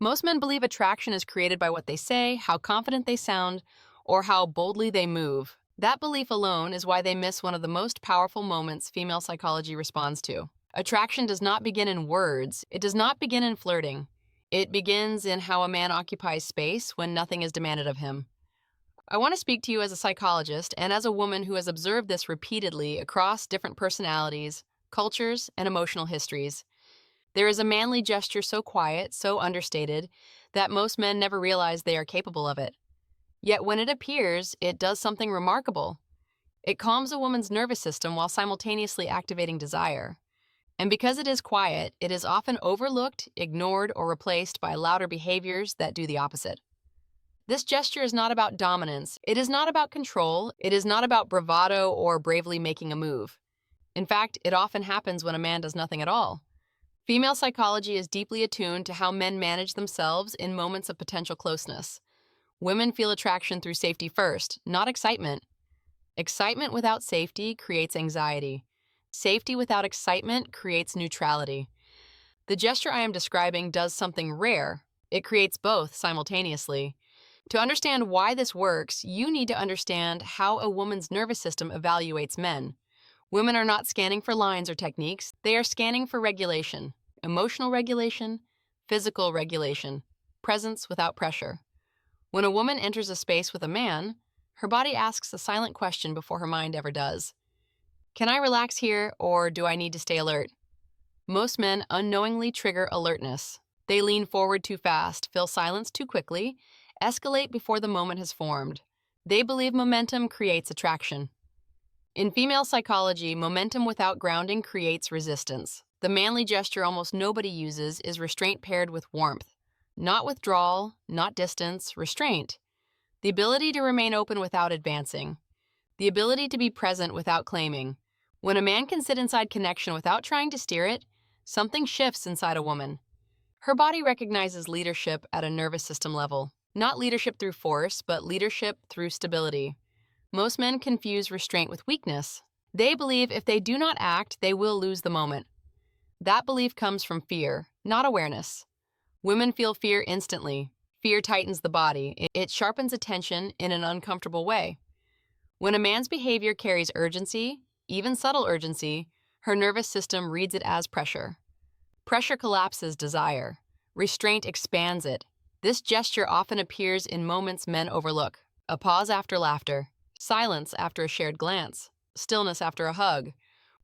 Most men believe attraction is created by what they say, how confident they sound, or how boldly they move. That belief alone is why they miss one of the most powerful moments female psychology responds to. Attraction does not begin in words, it does not begin in flirting. It begins in how a man occupies space when nothing is demanded of him. I want to speak to you as a psychologist and as a woman who has observed this repeatedly across different personalities, cultures, and emotional histories. There is a manly gesture so quiet, so understated, that most men never realize they are capable of it. Yet when it appears, it does something remarkable. It calms a woman's nervous system while simultaneously activating desire. And because it is quiet, it is often overlooked, ignored, or replaced by louder behaviors that do the opposite. This gesture is not about dominance, it is not about control, it is not about bravado or bravely making a move. In fact, it often happens when a man does nothing at all. Female psychology is deeply attuned to how men manage themselves in moments of potential closeness. Women feel attraction through safety first, not excitement. Excitement without safety creates anxiety. Safety without excitement creates neutrality. The gesture I am describing does something rare. It creates both simultaneously. To understand why this works, you need to understand how a woman's nervous system evaluates men. Women are not scanning for lines or techniques, they are scanning for regulation, emotional regulation, physical regulation, presence without pressure. When a woman enters a space with a man, her body asks a silent question before her mind ever does. Can I relax here, or do I need to stay alert? Most men unknowingly trigger alertness. They lean forward too fast, fill silence too quickly, escalate before the moment has formed. They believe momentum creates attraction. In female psychology, momentum without grounding creates resistance. The manly gesture almost nobody uses is restraint paired with warmth. Not withdrawal, not distance, restraint. The ability to remain open without advancing. The ability to be present without claiming. When a man can sit inside connection without trying to steer it, something shifts inside a woman. Her body recognizes leadership at a nervous system level. Not leadership through force, but leadership through stability. Most men confuse restraint with weakness. They believe if they do not act, they will lose the moment. That belief comes from fear, not awareness. Women feel fear instantly. Fear tightens the body. It sharpens attention in an uncomfortable way. When a man's behavior carries urgency, even subtle urgency, her nervous system reads it as pressure. Pressure collapses desire. Restraint expands it. This gesture often appears in moments men overlook. A pause after laughter, silence after a shared glance, stillness after a hug.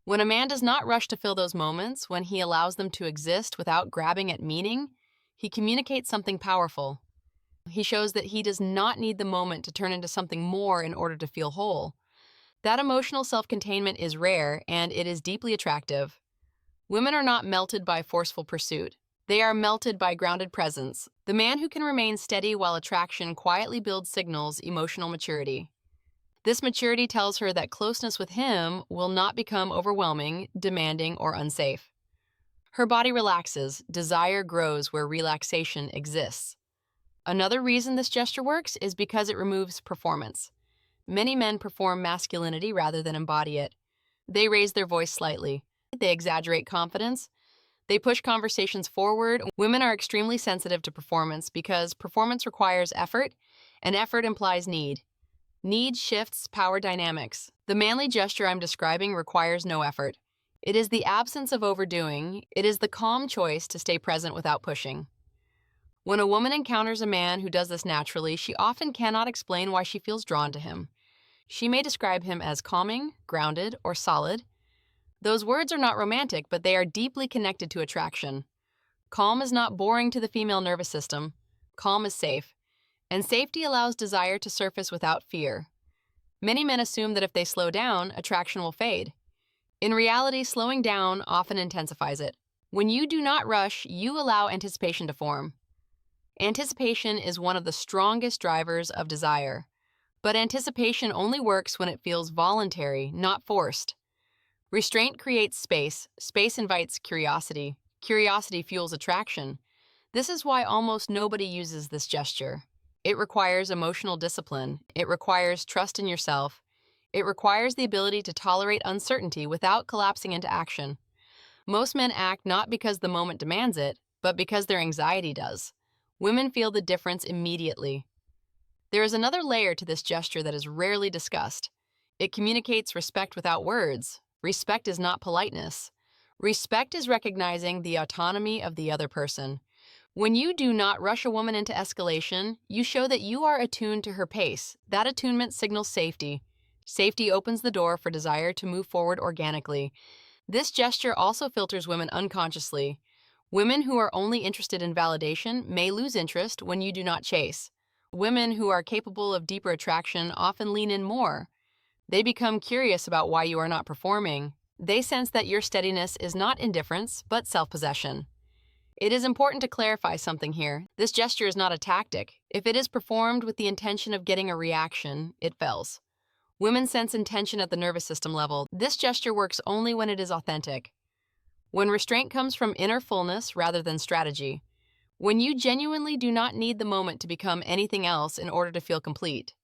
When a man does not rush to fill those moments, when he allows them to exist without grabbing at meaning, he communicates something powerful. He shows that he does not need the moment to turn into something more in order to feel whole. That emotional self-containment is rare, and it is deeply attractive. Women are not melted by forceful pursuit. They are melted by grounded presence. The man who can remain steady while attraction quietly builds signals emotional maturity. This maturity tells her that closeness with him will not become overwhelming, demanding, or unsafe. Her body relaxes, desire grows where relaxation exists. Another reason this gesture works is because it removes performance. Many men perform masculinity rather than embody it. They raise their voice slightly. They exaggerate confidence. They push conversations forward. Women are extremely sensitive to performance because performance requires effort, and effort implies need. Need shifts power dynamics. The manly gesture I'm describing requires no effort. It is the absence of overdoing. It is the calm choice to stay present without pushing. When a woman encounters a man who does this naturally, she often cannot explain why she feels drawn to him. She may describe him as calming, grounded, or solid. Those words are not romantic, but they are deeply connected to attraction. Calm is not boring to the female nervous system. Calm is safe. And safety allows desire to surface without fear. Many men assume that if they slow down, attraction will fade. In reality, slowing down often intensifies it. When you do not rush, you allow anticipation to form. Anticipation is one of the strongest drivers of desire. But anticipation only works when it feels voluntary, not forced. Restraint creates space. Space invites curiosity. Curiosity fuels attraction. This is why almost nobody uses this gesture. It requires emotional discipline. It requires trust in yourself. It requires the ability to tolerate uncertainty without collapsing into action. Most men act not because the moment demands it, but because their anxiety does. Women feel the difference immediately. There is another layer to this gesture that is rarely discussed. It communicates respect without words. Respect is not politeness. Respect is recognizing the autonomy of the other person. When you do not rush a woman into escalation, you show that you are attuned to her pace. That attunement signals safety. Safety opens the door for desire to move forward organically. This gesture also filters women unconsciously. Women who are only interested in validation may lose interest when you do not chase. Women who are capable of deeper attraction often lean in more. They become curious about why you are not performing. They sense that your steadiness is not indifference, but self-possession. It is important to clarify something here. This gesture is not a tactic. If it is performed with the intention of getting a reaction, it fails. Women sense intention at the nervous system level. This gesture works only when it is authentic. When restraint comes from inner fullness rather than strategy. When you genuinely do not need the moment to become anything else in order to feel complete.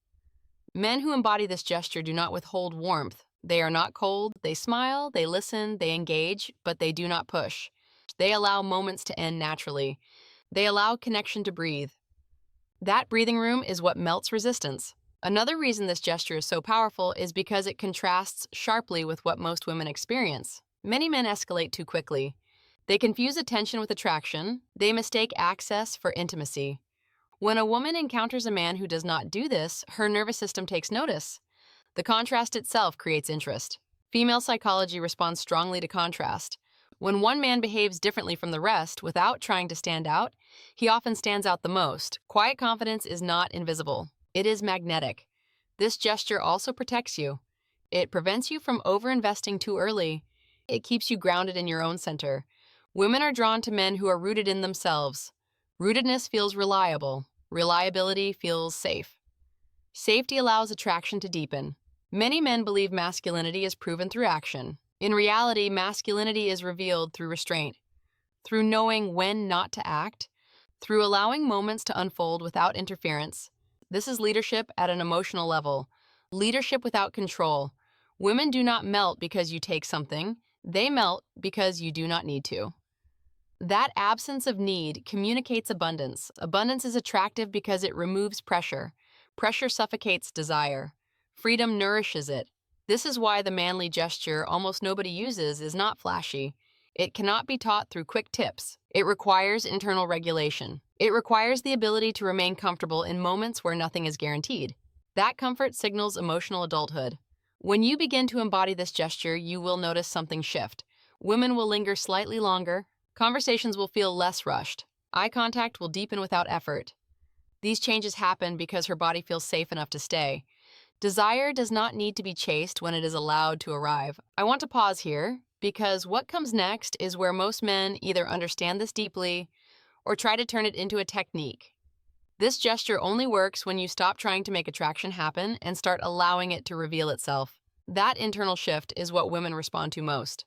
Men who embody this gesture do not withhold warmth. They are not cold, they smile, they listen, they engage, but they do not push. They allow moments to end naturally. They allow connection to breathe. That breathing room is what melts resistance. Another reason this gesture is so powerful is because it contrasts sharply with what most women experience. Many men escalate too quickly. They confuse attention with attraction. They mistake access for intimacy. When a woman encounters a man who does not do this, her nervous system takes notice. The contrast itself creates interest. Female psychology responds strongly to contrast. When one man behaves differently from the rest without trying to stand out, he often stands out the most. Quiet confidence is not invisible. It is magnetic. This gesture also protects you. It prevents you from overinvesting too early. It keeps you grounded in your own center. Women are drawn to men who are rooted in themselves. Rootedness feels reliable. Reliability feels safe. Safety allows attraction to deepen. Many men believe masculinity is proven through action. In reality, masculinity is revealed through restraint, through knowing when not to act, through allowing moments to unfold without interference. This is leadership at an emotional level. Leadership without control. Women do not melt because you take something. They melt because you do not need to. That absence of need communicates abundance. Abundance is attractive because it removes pressure. Pressure suffocates desire. Freedom nourishes it. This is why the manly gesture almost nobody uses is not flashy. It cannot be taught through quick tips. It requires internal regulation. It requires the ability to remain comfortable in moments where nothing is guaranteed. That comfort signals emotional adulthood. When you begin to embody this gesture, you will notice something shift. Women will linger slightly longer. Conversations will feel less rushed. Eye contact will deepen without effort. These changes happen because her body feels safe enough to stay. Desire does not need to be chased when it is allowed to arrive. I want to pause here because what comes next is where most men either understand this deeply or try to turn it into a technique. This gesture only works when you stop trying to make attraction happen and start allowing it to reveal itself. That internal shift is what women respond to most.